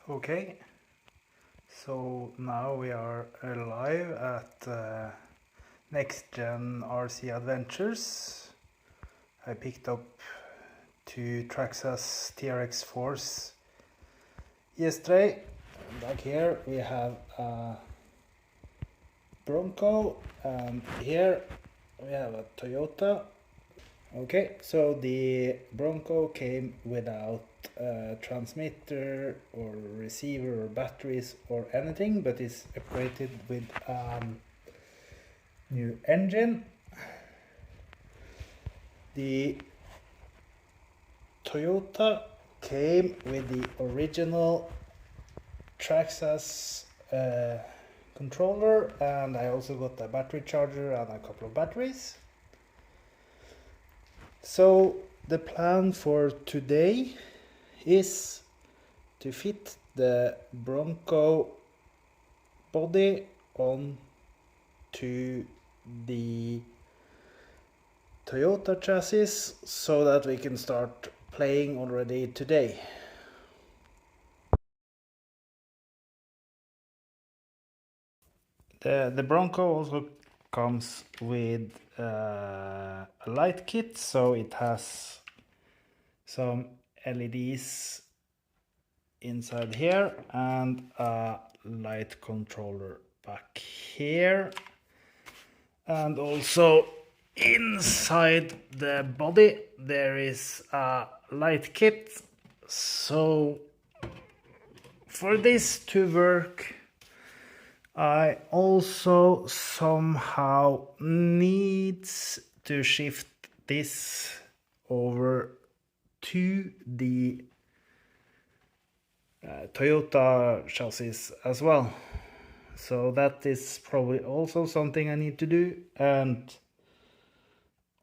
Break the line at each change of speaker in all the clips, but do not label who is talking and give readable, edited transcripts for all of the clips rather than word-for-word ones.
Okay, so now we are live at NextGen RC Adventures. I picked up two Traxxas TRX 4s yesterday. Back here we have a Bronco, and here we have a Toyota. Okay, so the Bronco came without a transmitter or receiver or batteries or anything, but is upgraded with new engine. The Toyota came with the original Traxxas controller, and I also got a battery charger and a couple of batteries. So the plan for today is to fit the Bronco body on to the Toyota chassis so that we can start playing already today. The Bronco also comes with a light kit, so it has some LEDs inside here and a light controller back here, and also inside the body there is a light kit. So for this to work, I also somehow needs to shift this over to the Toyota chassis as well. So that is probably also something I need to do, and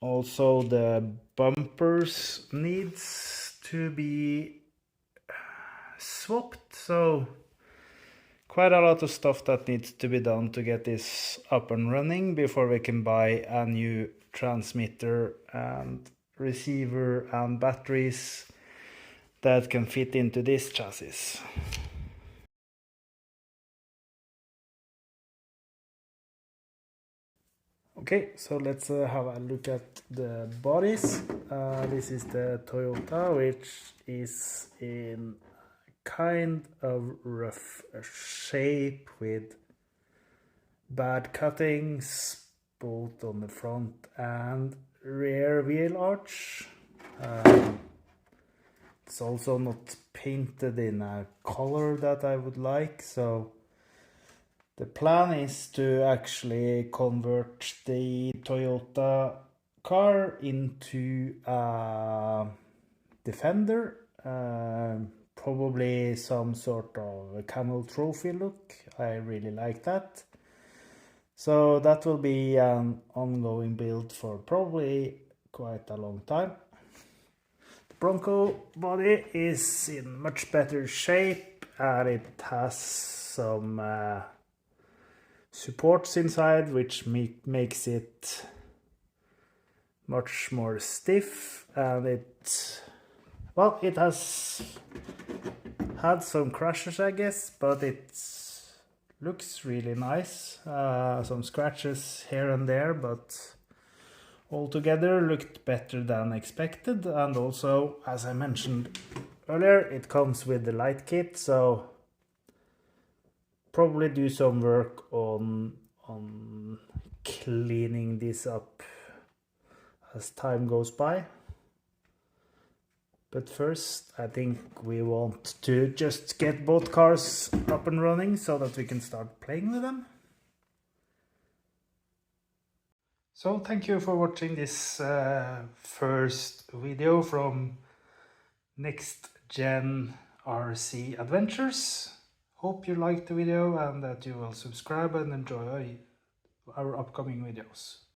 also the bumpers needs to be swapped. So quite a lot of stuff that needs to be done to get this up and running before we can buy a new transmitter and receiver and batteries that can fit into this chassis. Okay, so let's have a look at the bodies. This is the Toyota, which is in kind of rough shape with bad cuttings both on the front and rear wheel arch. It's also not painted in a color that I would like, so the plan is to actually convert the Toyota car into a Defender, probably some sort of a camel trophy look. I really like that. So that will be an ongoing build for probably quite a long time. The Bronco body is in much better shape, and it has some supports inside, which makes it much more stiff, and it has had some crashes, I guess, but it looks really nice. Some scratches here and there, but altogether looked better than expected. And also, as I mentioned earlier, it comes with the light kit, so probably do some work on cleaning this up as time goes by. But first, I think we want to just get both cars up and running so that we can start playing with them. So thank you for watching this first video from NextGen RC Adventures. Hope you liked the video and that you will subscribe and enjoy our upcoming videos.